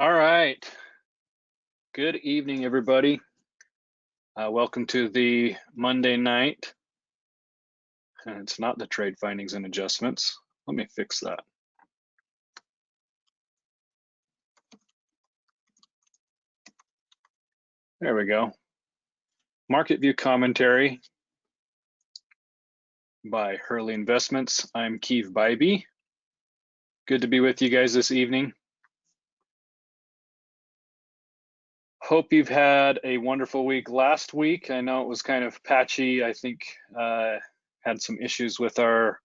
All right. Good evening, everybody. Welcome to the Monday night. And it's not the trade findings and adjustments. Let me fix that. There we go. Market View Commentary by Hurley Investments. I'm Keith Bybee. Good to be with you guys this evening. Hope you've had a wonderful week last week. I know it was kind of patchy. I think had some issues with our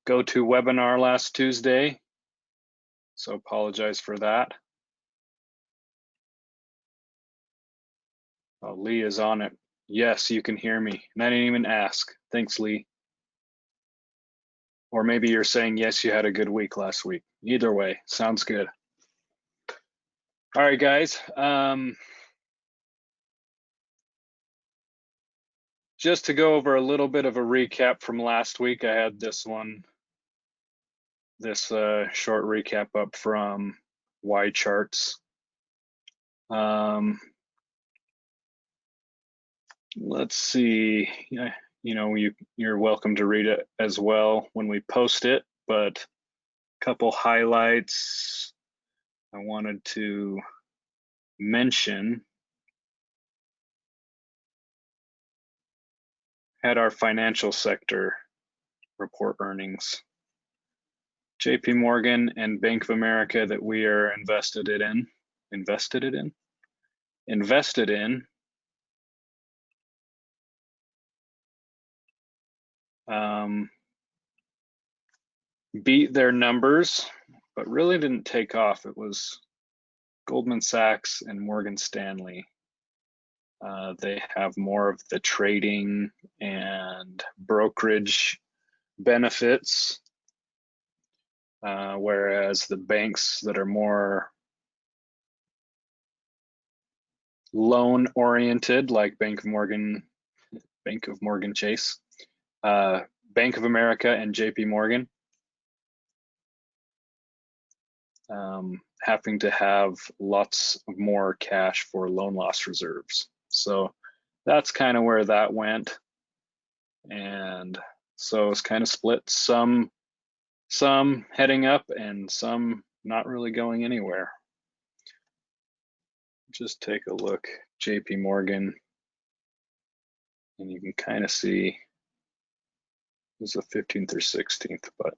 go-to webinar last Tuesday. So apologize for that. Oh, Lee is on it. Yes, you can hear me. And I didn't even ask. Thanks, Lee. Or maybe you're saying, yes, you had a good week last week. Either way, sounds good. All right, guys. Just to go over a little bit of a recap from last week, I had this short recap up from Y charts. Let's see. You're welcome to read it as well when we post it, but a couple highlights I wanted to mention. Had our financial sector report earnings. JP Morgan and Bank of America that we are invested in beat their numbers, but really didn't take off. It was Goldman Sachs and Morgan Stanley. They have more of the trading and brokerage benefits, whereas the banks that are more loan oriented, like Bank of Morgan Chase, Bank of America and JP Morgan, having to have lots more cash for loan loss reserves. So that's kind of where that went. And so it's kind of split, some heading up and some not really going anywhere. Just take a look, JP Morgan, and you can kind of see it was the 15th or 16th, but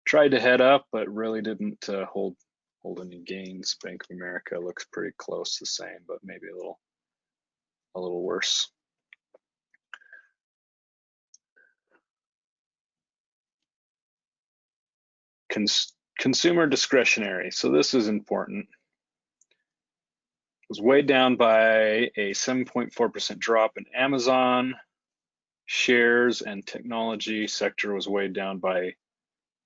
tried to head up, but really didn't hold any gains. Bank of America looks pretty close the same, but maybe a little worse. Consumer discretionary. So this is important. It was weighed down by a 7.4% drop in Amazon shares, and technology sector was weighed down by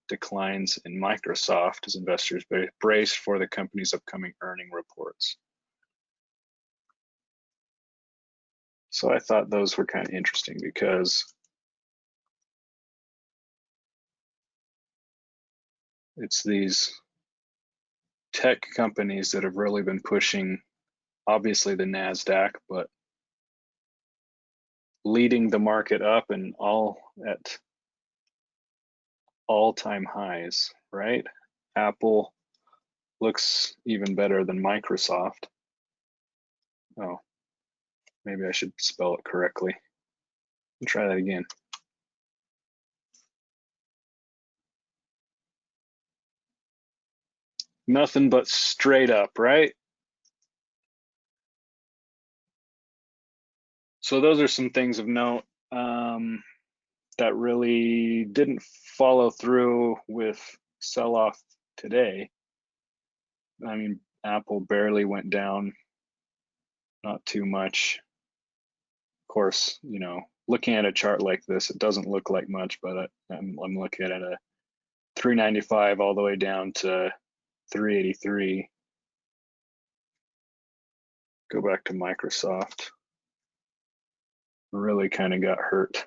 declines in Microsoft as investors braced for the company's upcoming earning reports. So I thought those were kind of interesting because it's these tech companies that have really been pushing, obviously the NASDAQ, but leading the market up and all at all-time highs, right? Apple looks even better than Microsoft. Oh, maybe I should spell it correctly. Try that again. Nothing but straight up, right? So those are some things of note that really didn't follow through with sell-off today. I mean, Apple barely went down, not too much. Of course, looking at a chart like this, it doesn't look like much, but I'm looking at a 395 all the way down to 383. Go back to Microsoft. Really kind of got hurt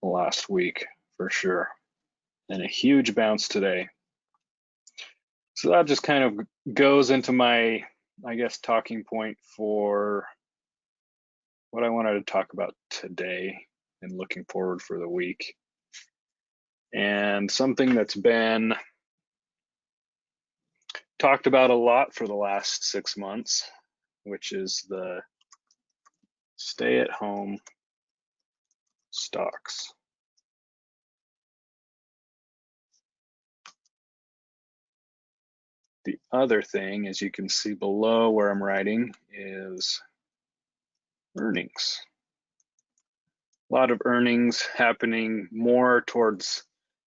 last week for sure. And a huge bounce today. So that just kind of goes into my, I guess, talking point for what I wanted to talk about today and looking forward for the week. And something that's been talked about a lot for the last 6 months, which is the stay-at-home stocks. The other thing, as you can see below where I'm writing, is earnings. A lot of earnings happening more towards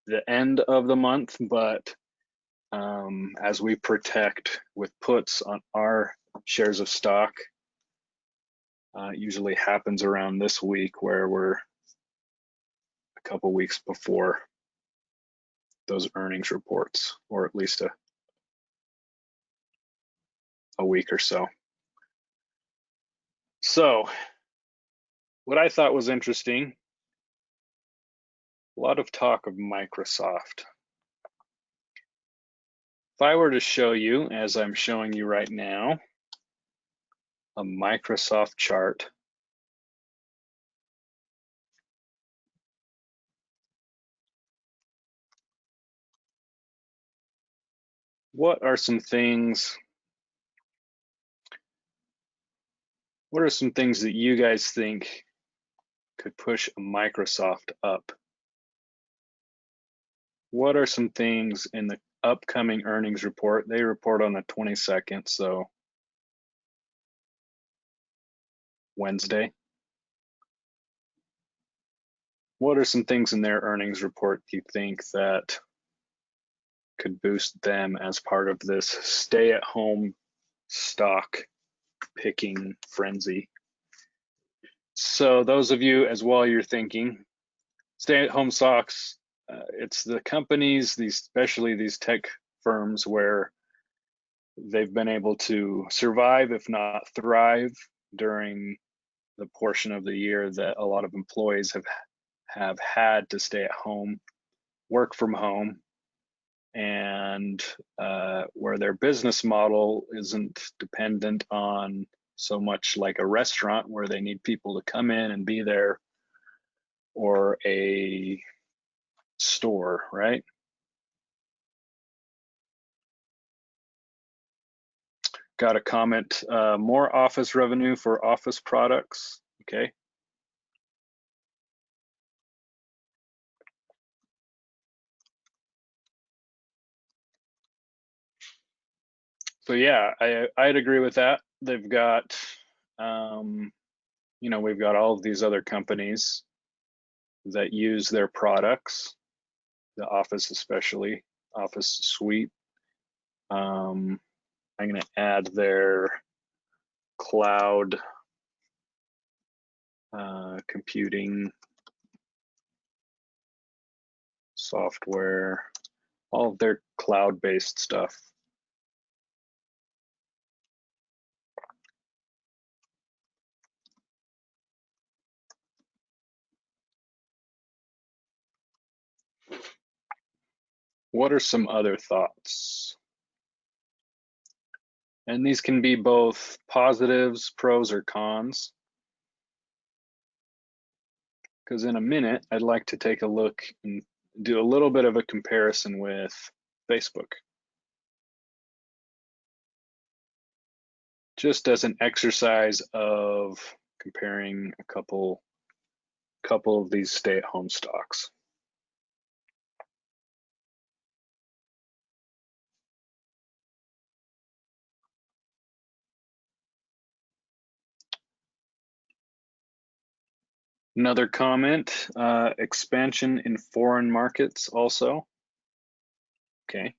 the end of the month, but as we protect with puts on our shares of stock, usually happens around this week where we're a couple weeks before those earnings reports, or at least a week or so. So what I thought was interesting, a lot of talk of Microsoft. If I were to show you, as I'm showing you right now, a Microsoft chart, what are some things that you guys think could push Microsoft up? What are some things in the upcoming earnings report? They report on the 22nd, so Wednesday. What are some things in their earnings report do you think that could boost them as part of this stay-at-home stock picking frenzy? So those of you, as well, you're thinking, stay-at-home stocks, it's the companies, especially these tech firms, where they've been able to survive, if not thrive, during the portion of the year that a lot of employees have had to stay at home, work from home, and where their business model isn't dependent on so much like a restaurant where they need people to come in and be there, or a store, right? Got a comment, more office revenue for office products. Okay. So yeah, I'd agree with that. They've got, we've got all of these other companies that use their products, the Office especially, Office Suite. I'm going to add their cloud computing software, all of their cloud-based stuff. What are some other thoughts? And these can be both positives, pros, or cons. Because in a minute, I'd like to take a look and do a little bit of a comparison with Facebook. Just as an exercise of comparing a couple of these stay-at-home stocks. Another comment, expansion in foreign markets also. Okay.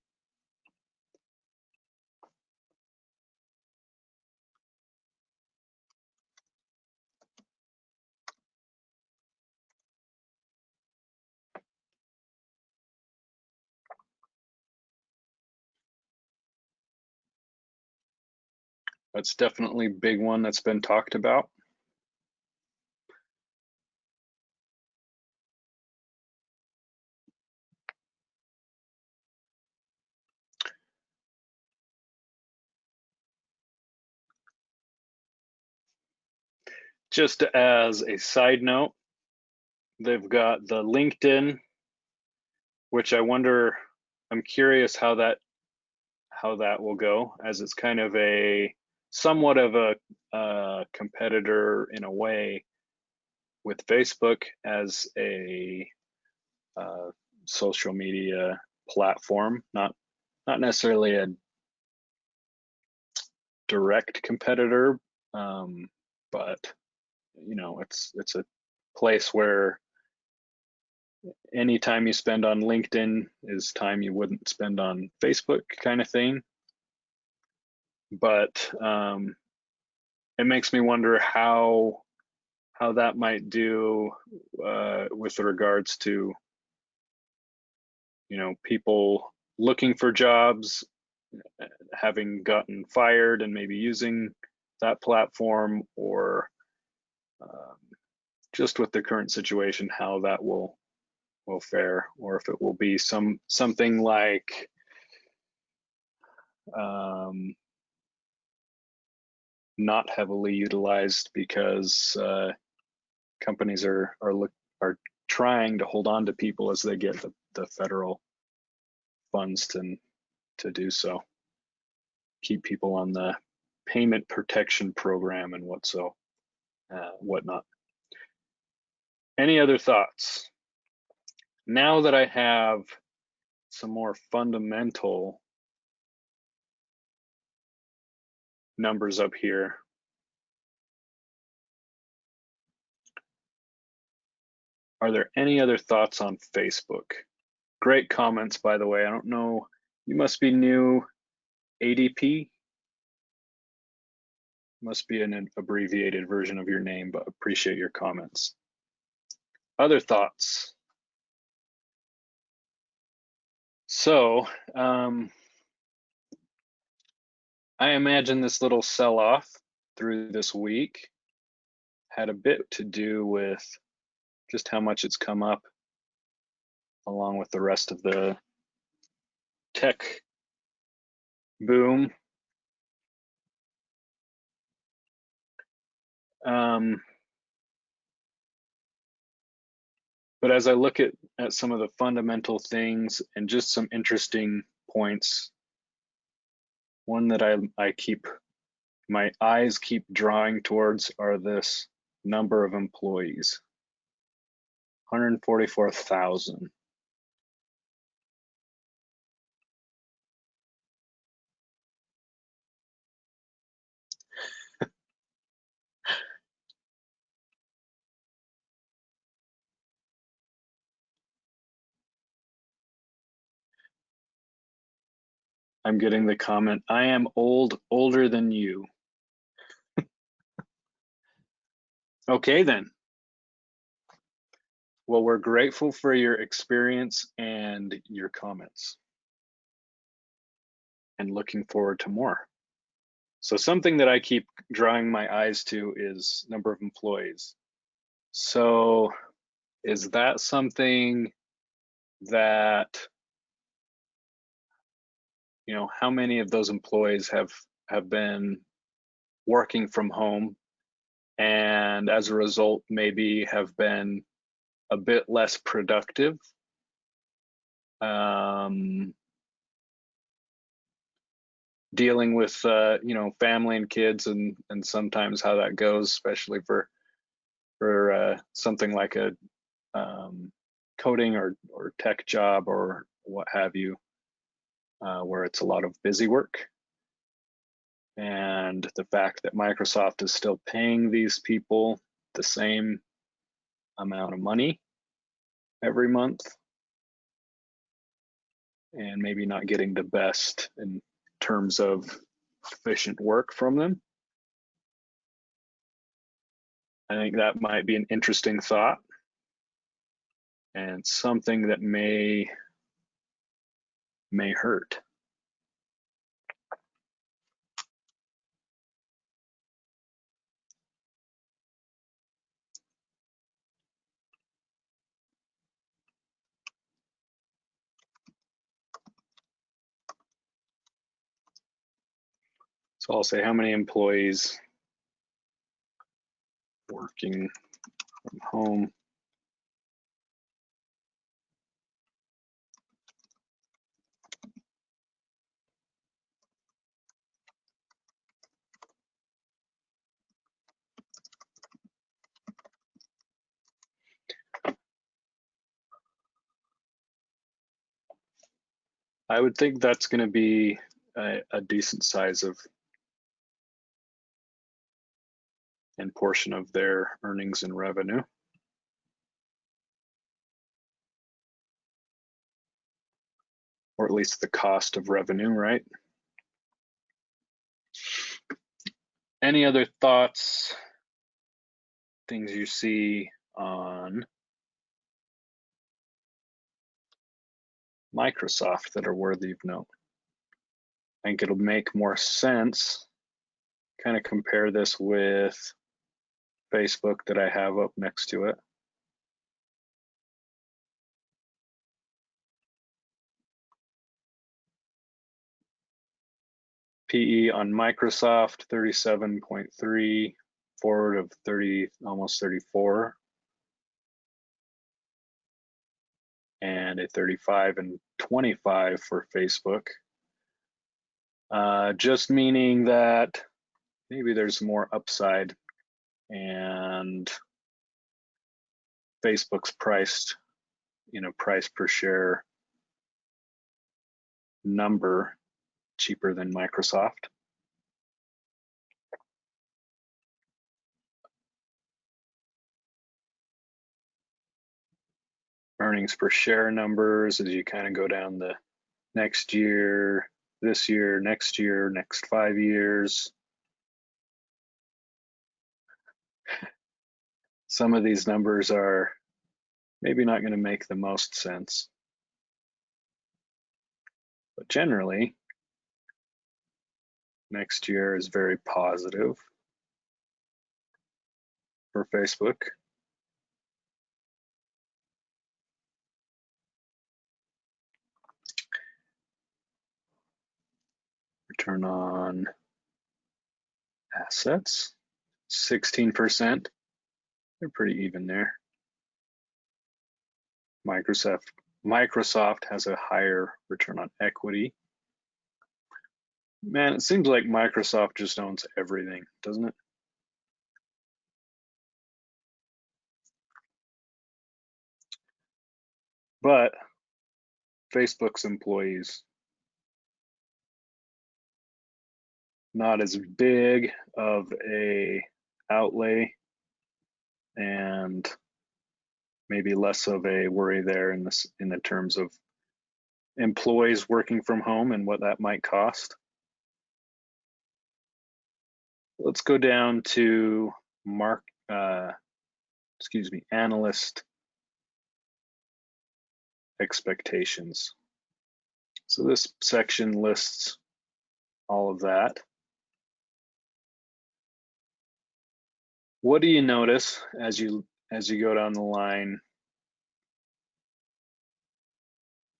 That's definitely a big one that's been talked about. just as a side note, they've got the LinkedIn, which I'm curious how that will go, as it's kind of a somewhat of a competitor in a way with Facebook as a social media platform, not necessarily a direct competitor, but it's a place where any time you spend on LinkedIn is time you wouldn't spend on Facebook, kind of thing. But it makes me wonder how that might do with regards to people looking for jobs, having gotten fired and maybe using that platform, or just with the current situation, how that will fare, or if it will be something like not heavily utilized because companies are trying to hold on to people as they get the federal funds to do so, keep people on the payment protection program and whatnot. Any other thoughts? Now that I have some more fundamental numbers up here, are there any other thoughts on Facebook? Great comments, by the way. I don't know, you must be new. ADP must be an abbreviated version of your name, but appreciate your comments. Other thoughts? So I imagine this little sell-off through this week had a bit to do with just how much it's come up, along with the rest of the tech boom. But as I look at some of the fundamental things and just some interesting points, one that my eyes keep drawing towards are this number of employees, 144,000. I'm getting the comment, I am older than you. Okay then. Well, we're grateful for your experience and your comments, and looking forward to more. So something that I keep drawing my eyes to is number of employees. So is that something that, how many of those employees have been working from home, and as a result maybe have been a bit less productive, dealing with family and kids, and sometimes how that goes, especially for something like a coding or tech job or what have you, where it's a lot of busy work. And the fact that Microsoft is still paying these people the same amount of money every month, and maybe not getting the best in terms of efficient work from them. I think that might be an interesting thought, and something that may hurt. So I'll say how many employees working from home. I would think that's going to be a decent size of and portion of their earnings and revenue. Or at least the cost of revenue, right? Any other thoughts, things you see on Microsoft that are worthy of note? I think it'll make more sense, kind of compare this with Facebook that I have up next to it. PE on Microsoft, 37.3, forward of 30, almost 34, and a 35 and 25 for Facebook. Just meaning that maybe there's more upside and Facebook's priced, price per share number cheaper than Microsoft. Earnings per share numbers as you kind of go down the next year, this year, next 5 years. Some of these numbers are maybe not going to make the most sense. But generally, next year is very positive for Facebook. Return on assets, 16%. They're pretty even there. Microsoft has a higher return on equity. Man, it seems like Microsoft just owns everything, doesn't it? But Facebook's employees, not as big of a outlay and maybe less of a worry there in the terms of employees working from home and what that might cost. Let's go down to analyst expectations. So this section lists all of that. What do you notice as you go down the line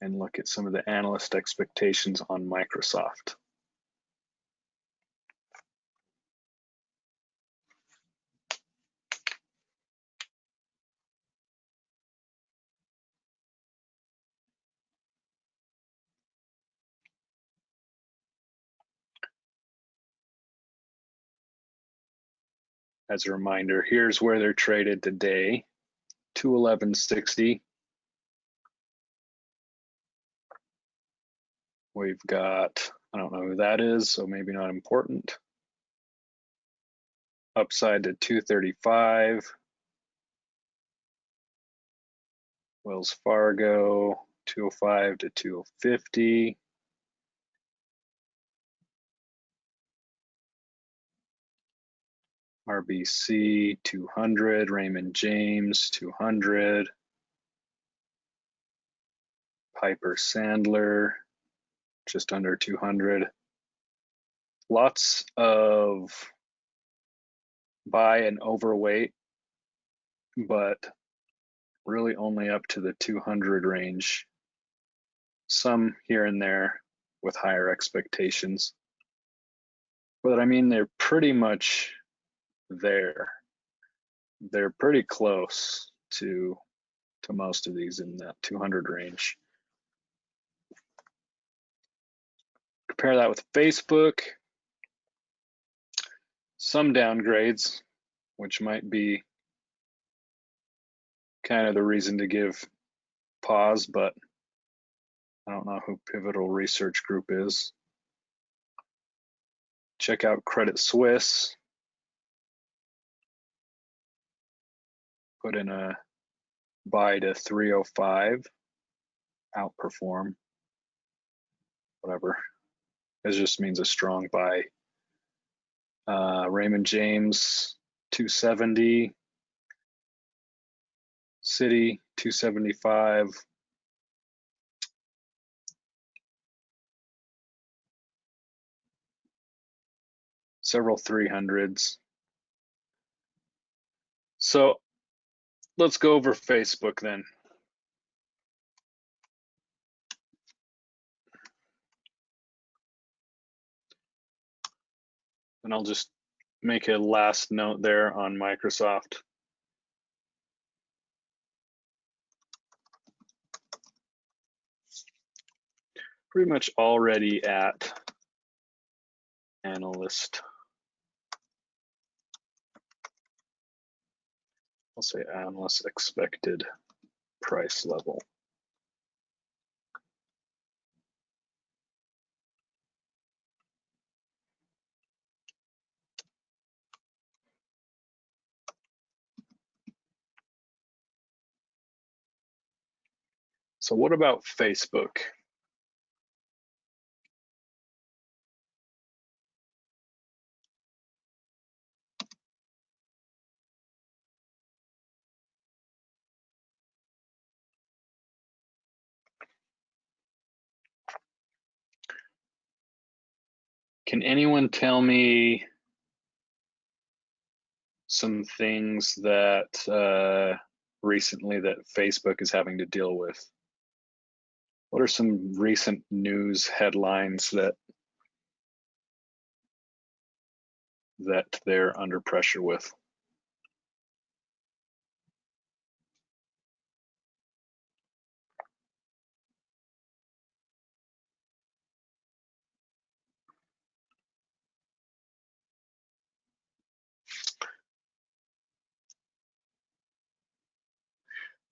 and look at some of the analyst expectations on Microsoft? As a reminder, here's where they're traded today, 211.60. We've got, I don't know who that is, so maybe not important. Upside to 235. Wells Fargo, 205 to 250. RBC 200, Raymond James 200, Piper Sandler just under 200. Lots of buy and overweight, but really only up to the 200 range. Some here and there with higher expectations. But I mean, they're pretty much there. they're pretty close to most of these in that 200 range. Compare that with Facebook, some downgrades, which might be kind of the reason to give pause, but I don't know who Pivotal Research Group is. Check out Credit Suisse. Put in a buy to 305, outperform, whatever. It just means a strong buy. Raymond James 270, Citi 275, several 300s. So let's go over Facebook then. And I'll just make a last note there on Microsoft. Pretty much already at analyst. I'll say analyst expected price level. So what about Facebook? Can anyone tell me some things that recently that Facebook is having to deal with? What are some recent news headlines that they're under pressure with?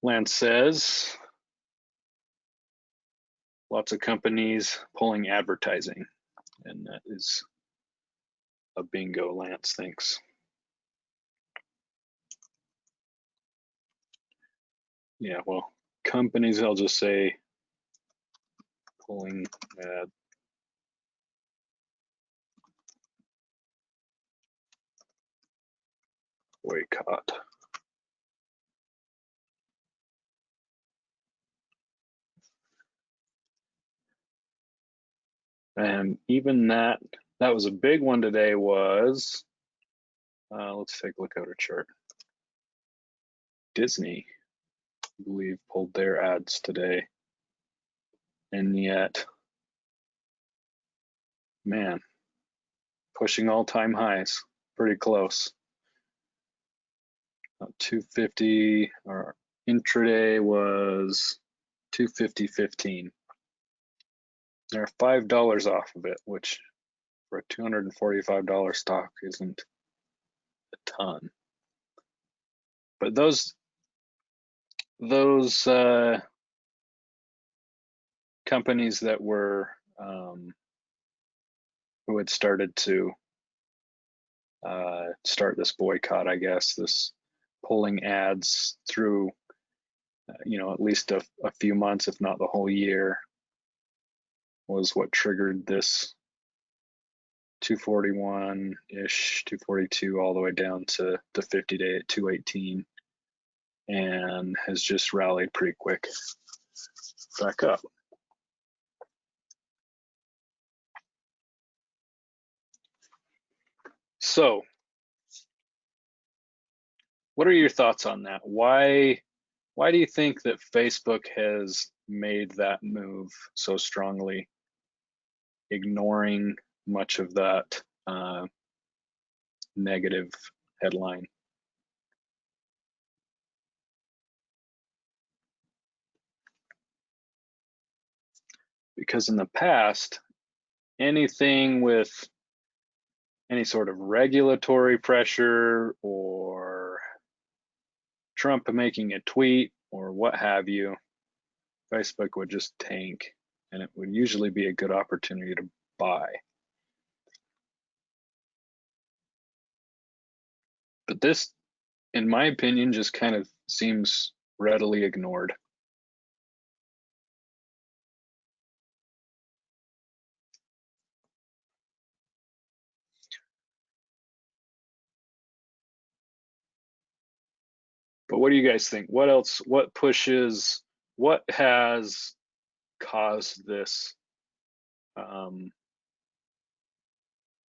Lance says lots of companies pulling advertising, and that is a bingo. Lance thinks. Yeah, well, companies, I'll just say pulling ad. Boycott. And even that was a big one today was, let's take a look at our chart. Disney, I believe, pulled their ads today. And yet, man, pushing all-time highs, pretty close. 250, our intraday was 250.15. They're $5 off of it, which for a $245 stock isn't a ton. But those companies that were who had started to start this boycott, I guess, this pulling ads through, at least a few months, if not the whole year, was what triggered this 241-ish, 242, all the way down to the 50-day at 218, and has just rallied pretty quick back up. So, what are your thoughts on that? Why do you think that Facebook has made that move so strongly, ignoring much of that negative headline? because in the past, anything with any sort of regulatory pressure or Trump making a tweet or what have you, Facebook would just tank, and it would usually be a good opportunity to buy. But this, in my opinion, just kind of seems readily ignored. But what do you guys think? What else, what pushes, what has caused this?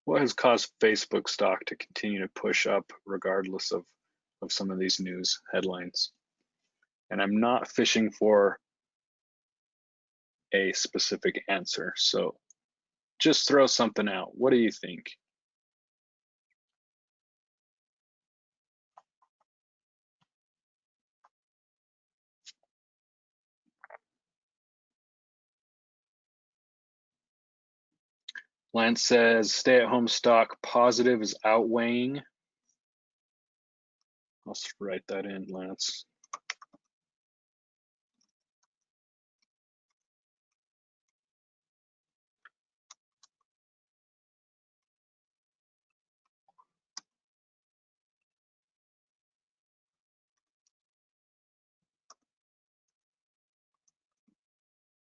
What has caused Facebook stock to continue to push up regardless of some of these news headlines? And I'm not fishing for a specific answer, so just throw something out. What do you think? Lance says stay-at-home stock positive is outweighing. I'll write that in, Lance.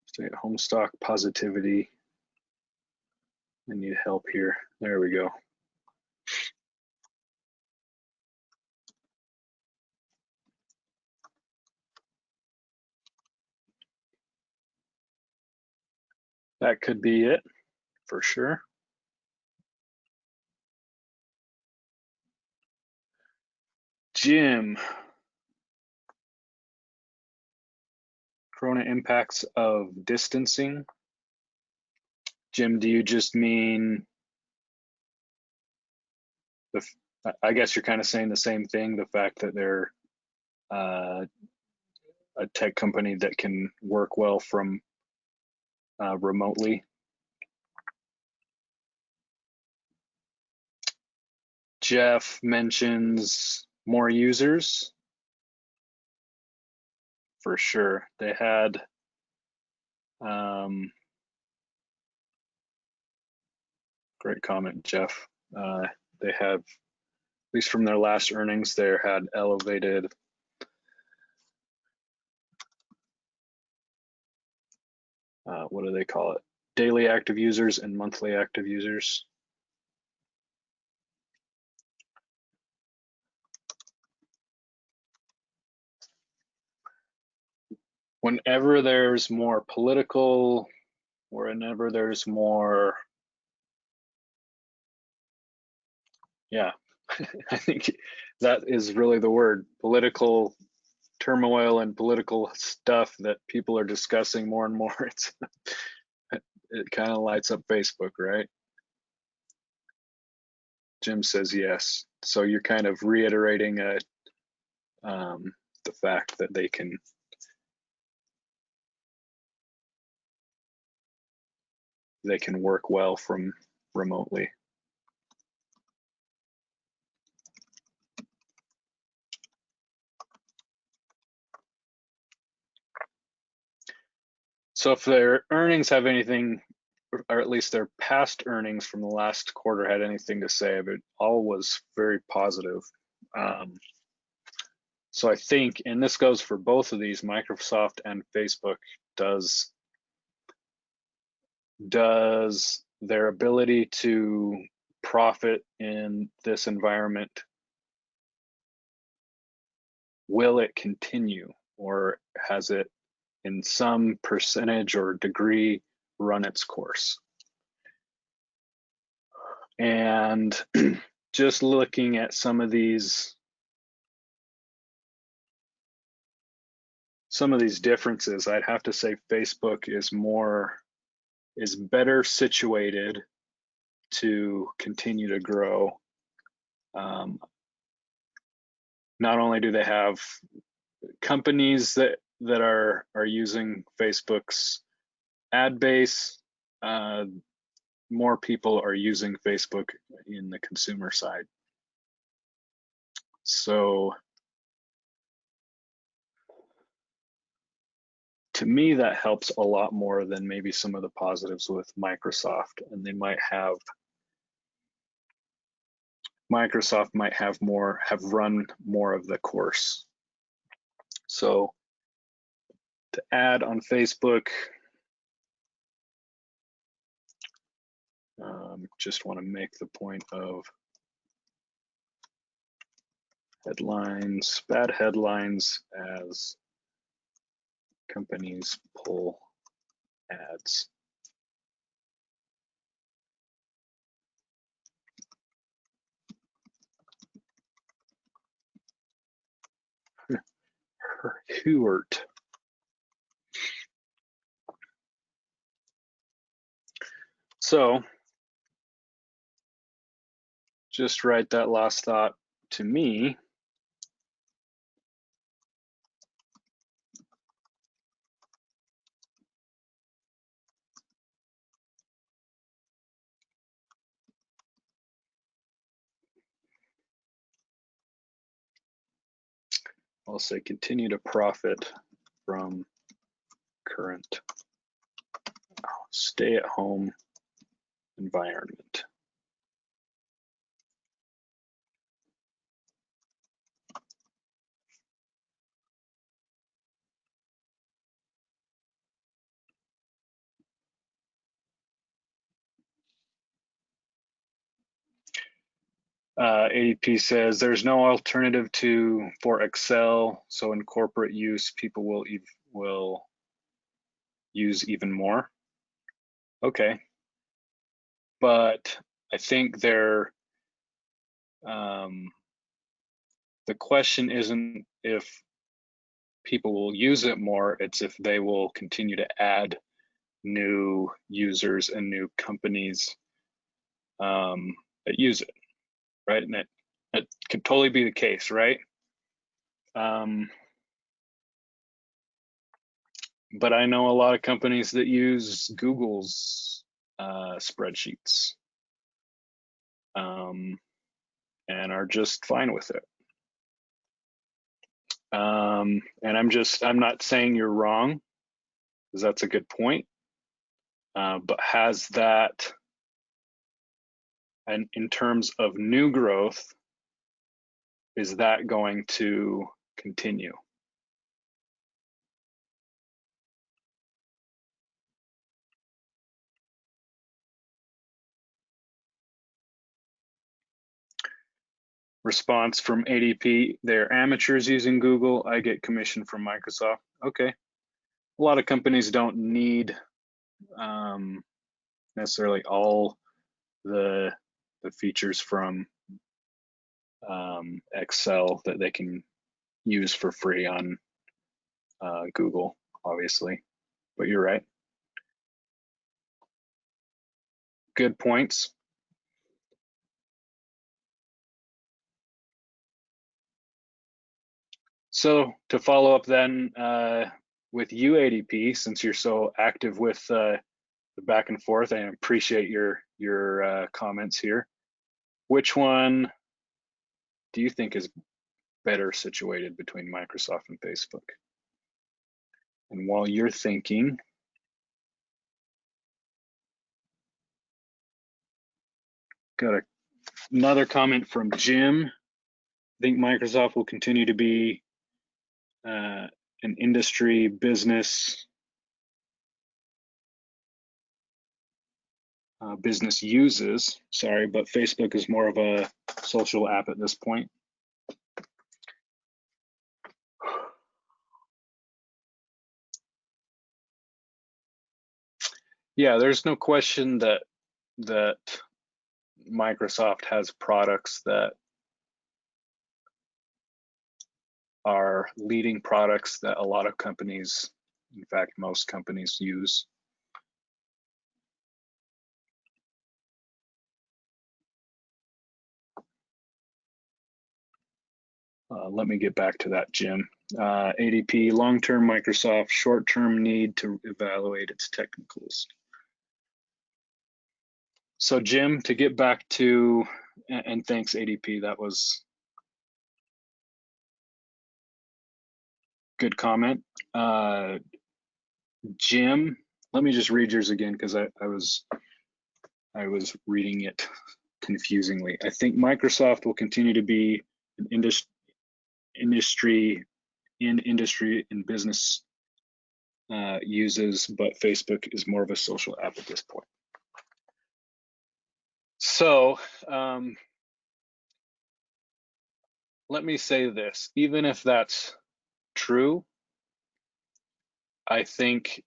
Stay-at-home stock positivity. I need help here. There we go. That could be it for sure. Jim, Corona impacts of distancing. Jim, do you just mean I guess you're kind of saying the same thing, the fact that they're a tech company that can work well from remotely. Jeff mentions more users. For sure. They had great comment, Jeff. They have, at least from their last earnings, they had elevated what do they call it? Daily active users and monthly active users. Whenever there's more political, or whenever there's more, yeah, I think that is really the word, political turmoil and political stuff that people are discussing more and more. It kind of lights up Facebook, right? Jim says yes. So you're kind of reiterating the fact that they can work well from remotely. So if their earnings have anything, or at least their past earnings from the last quarter had anything to say, but all was very positive. So I think, and this goes for both of these, Microsoft and Facebook, does their ability to profit in this environment, will it continue, or has it in some percentage or degree run its course? And just looking at some of these differences, I'd have to say Facebook is better situated to continue to grow. Not only do they have companies that are using Facebook's ad base, more people are using Facebook in the consumer side. So to me, that helps a lot more than maybe some of the positives with Microsoft. And Microsoft might have run more of the course. So to add on Facebook, just want to make the point of headlines, bad headlines as companies pull ads. Hewert. So just write that last thought to me. I'll say continue to profit from current stay-at-home environment. ADP says there's no alternative for Excel, so in corporate use, people will use even more. Okay, but I think the question isn't if people will use it more, it's if they will continue to add new users and new companies that use it, right? And that could totally be the case, right? But I know a lot of companies that use Google's spreadsheets and are just fine with it. And I'm not saying you're wrong, because that's a good point. But has that, and in terms of new growth, is that going to continue? Response from ADP, they're amateurs using Google. I get commission from Microsoft. Okay. A lot of companies don't need necessarily all the features from Excel that they can use for free on Google, obviously. But you're right. Good points. So to follow up then with you, ADP, since you're so active with the back and forth, I appreciate your comments here. Which one do you think is better situated between Microsoft and Facebook? And while you're thinking, got another comment from Jim. I think Microsoft will continue to be an industry business uses, sorry, but Facebook is more of a social app at this point. Yeah, there's no question that Microsoft has products that are leading products that a lot of companies, in fact, most companies use. Let me get back to that, Jim. ADP, long-term Microsoft, short-term need to evaluate its technicals. So Jim, to get back to, and thanks ADP, that was good comment. Jim, let me just read yours again because I was reading it confusingly. I think Microsoft will continue to be an industry and business uses, but Facebook is more of a social app at this point. So let me say this, even if that's true, I think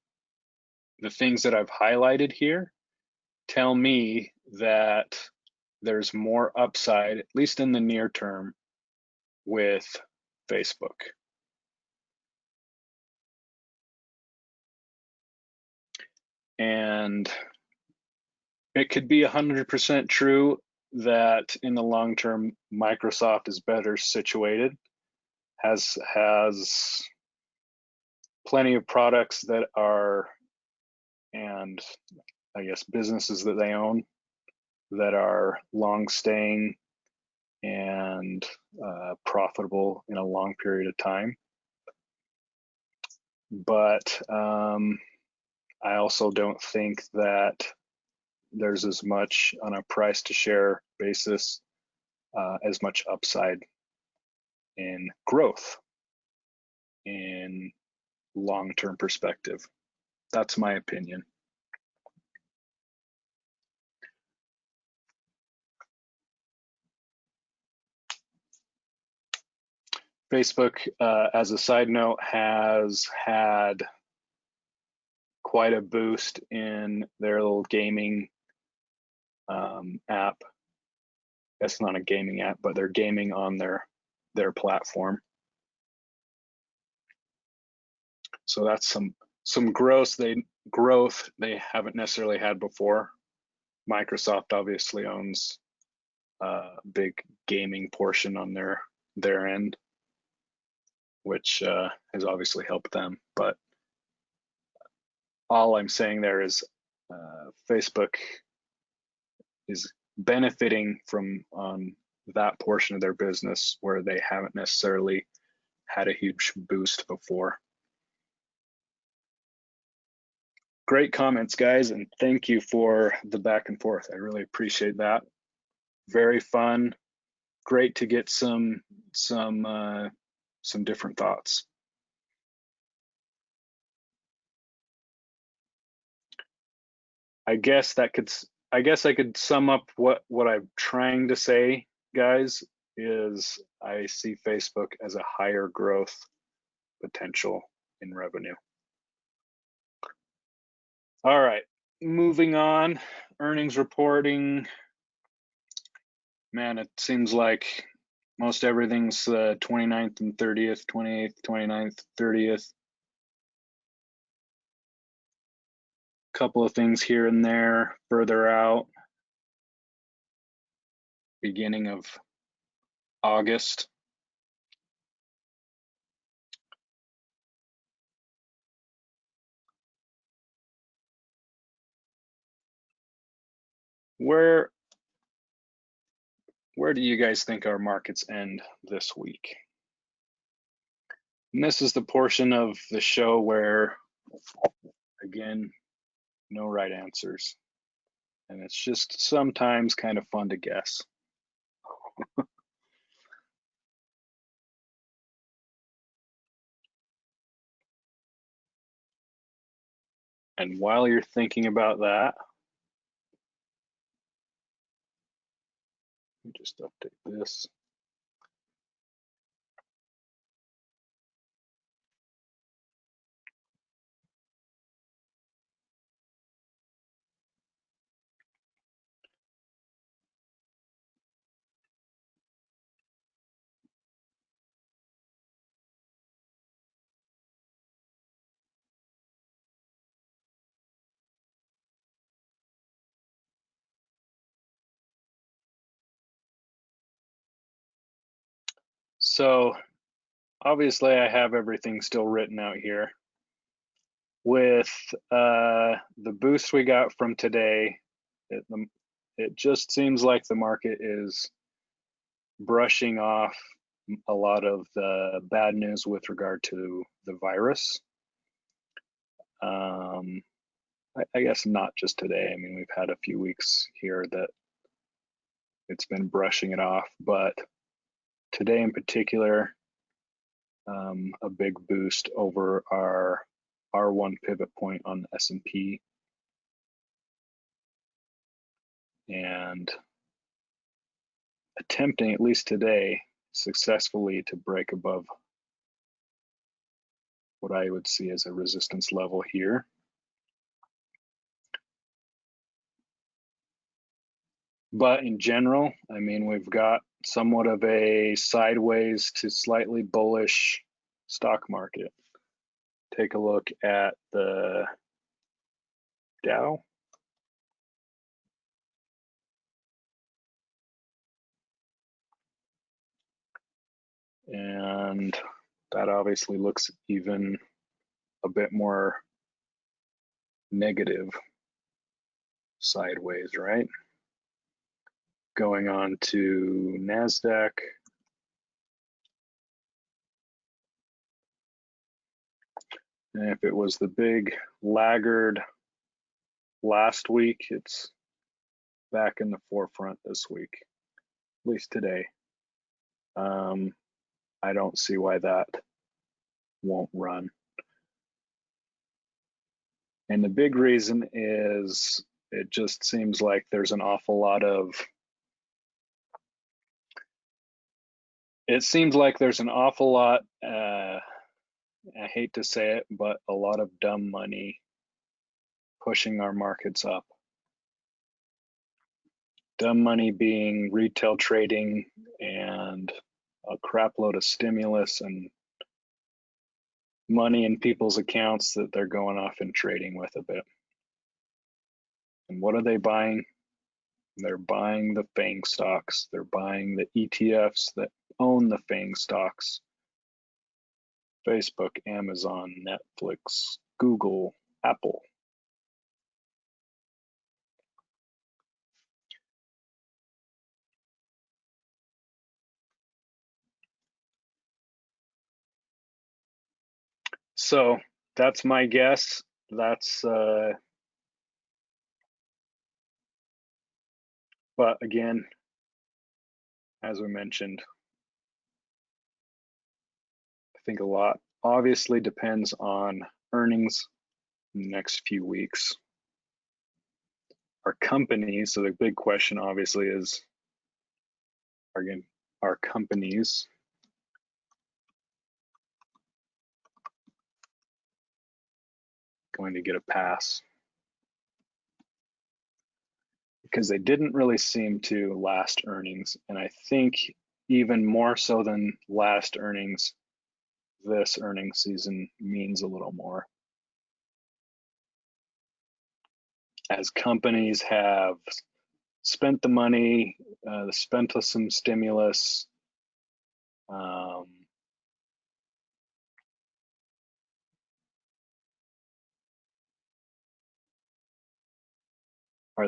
the things that I've highlighted here tell me that there's more upside, at least in the near term, with Facebook. And it could be 100% true that in the long term, Microsoft is better situated, has plenty of products that are, and I guess businesses that they own that are long staying and profitable in a long period of time. But I also don't think that there's as much on a price to share basis, as much upside in growth in long-term perspective. That's my opinion. Facebook, as a side note, has had quite a boost in their little gaming app. It's not a gaming app, but they're gaming on their platform. So that's some growth they haven't necessarily had before. Microsoft obviously owns a big gaming portion on their end, which has obviously helped them. But all I'm saying there is Facebook is benefiting from that portion of their business where they haven't necessarily had a huge boost before. Great comments, guys, and thank you for the back and forth. I really appreciate that. Very fun. Great to get some different thoughts. I guess I could sum up what I'm trying to say, guys, is I see Facebook as a higher growth potential in revenue. All right, moving on, earnings reporting. Man, it seems like most everything's 29th and 30th, 28th, 29th, 30th. Couple of things here and there further out. Beginning of August. Where do you guys think our markets end this week? And this is the portion of the show where, again, no right answers. And it's just sometimes kind of fun to guess. And while you're thinking about that, let me just update this. So obviously I have everything still written out here. With the boost we got from today, it just seems like the market is brushing off a lot of the bad news with regard to the virus. I guess not just today. I mean, we've had a few weeks here that it's been brushing it off, but today in particular, a big boost over our R1 pivot point on the S&P, and attempting, at least today, successfully to break above what I would see as a resistance level here. But in general, I mean, we've got somewhat of a sideways to slightly bullish stock market. Take a look at the Dow. And that obviously looks even a bit more negative sideways, right? Going on to NASDAQ. And if it was the big laggard last week, it's back in the forefront this week, at least today. I don't see why that won't run. And the big reason is it just seems like there's an awful lot of, I hate to say it, but a lot of dumb money pushing our markets up. Dumb money being retail trading and a crap load of stimulus and money in people's accounts that they're going off and trading with a bit. And what are they buying? They're buying the FANG stocks. They're buying the ETFs that own the FANG stocks. Facebook, Amazon, Netflix, Google, Apple. So that's my guess. But again, as we mentioned, I think a lot obviously depends on earnings in the next few weeks. Our companies, so the big question obviously is, are companies going to get a pass? Because they didn't really seem to last earnings, and I think even more so than last earnings, this earnings season means a little more. As companies have spent the money, spent some stimulus, are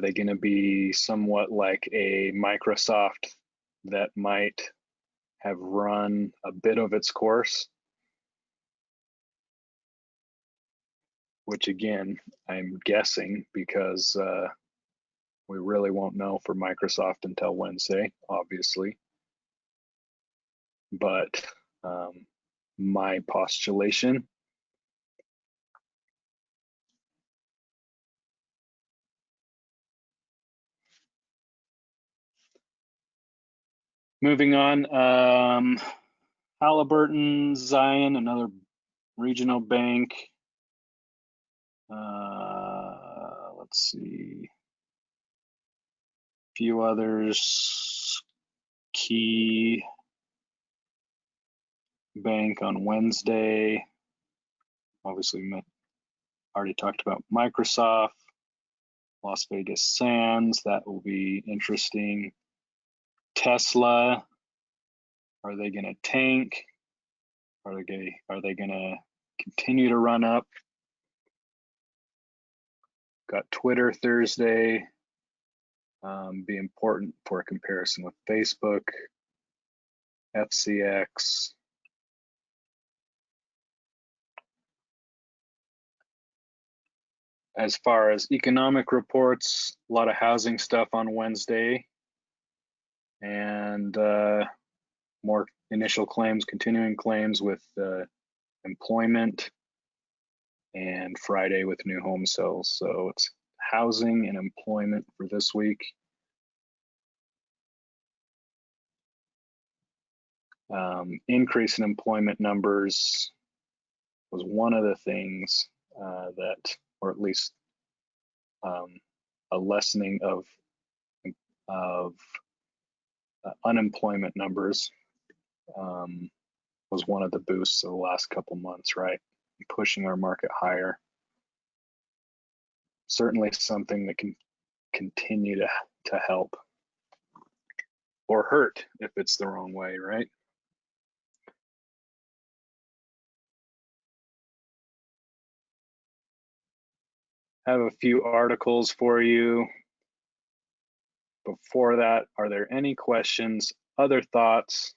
they going to be somewhat like a Microsoft that might have run a bit of its course? Which again, I'm guessing because we really won't know for Microsoft until Wednesday, obviously. But my postulation. Moving on, Halliburton, Zion, another regional bank. Let's see, a few others. Key Bank on Wednesday. Obviously, we already talked about Microsoft. Las Vegas Sands, that will be interesting. Tesla, are they going to tank? Are they gonna continue to run up? Got Twitter Thursday. Be important for a comparison with Facebook, FCX. As far as economic reports, a lot of housing stuff on Wednesday, and more initial claims, continuing claims with employment, and Friday with new home sales. So it's housing and employment for this week. Increase in employment numbers was one of the things that, or at least a lessening of unemployment numbers was one of the boosts of the last couple months, right? Pushing our market higher. Certainly something that can continue to help or hurt if it's the wrong way, right? I have a few articles for you. Before that, are there any questions, other thoughts?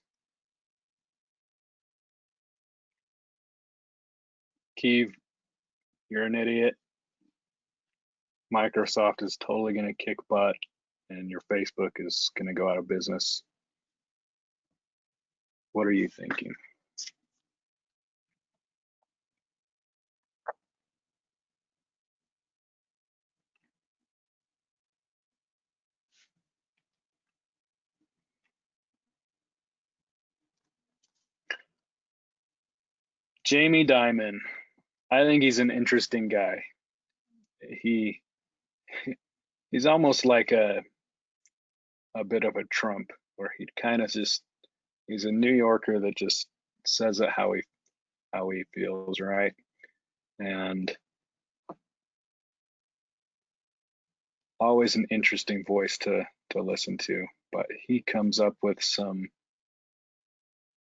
Keeve, you're an idiot. Microsoft is totally going to kick butt and your Facebook is going to go out of business. What are you thinking? Jamie Dimon. I think he's an interesting guy. He's almost like a bit of a Trump, where he kind of he's a New Yorker that just says it how he feels, right? And always an interesting voice to listen to. But he comes up with some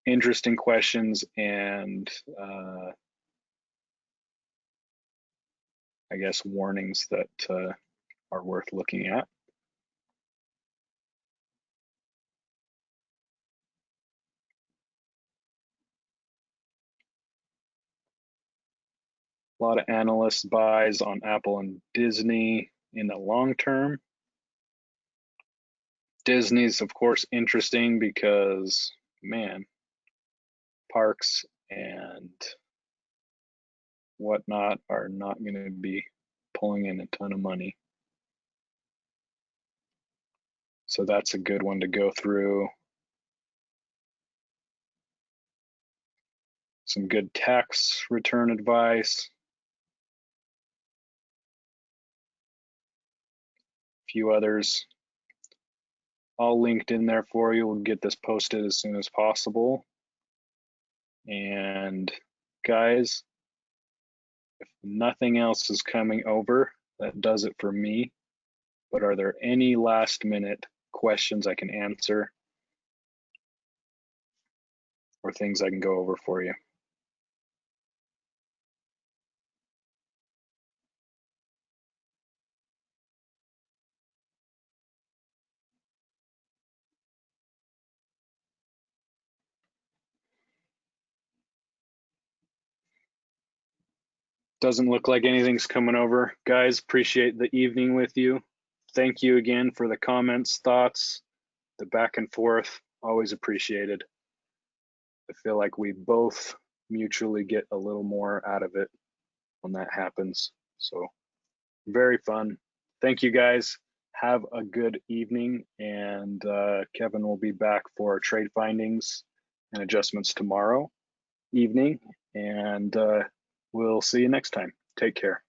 interesting questions and I guess warnings that are worth looking at. A lot of analyst buys on Apple and Disney in the long term. Disney's, of course, interesting because, man, parks and whatnot are not going to be pulling in a ton of money. So that's a good one to go through. Some good tax return advice. A few others all linked in there for you. We'll get this posted as soon as possible. And guys, if nothing else is coming over, that does it for me. But are there any last minute questions I can answer or things I can go over for you? Doesn't look like anything's coming over. Guys, appreciate the evening with you. Thank you again for the comments, thoughts, the back and forth. Always appreciated. I feel like we both mutually get a little more out of it when that happens. So very fun. Thank you guys. Have a good evening. And Kevin will be back for trade findings and adjustments tomorrow evening. And we'll see you next time. Take care.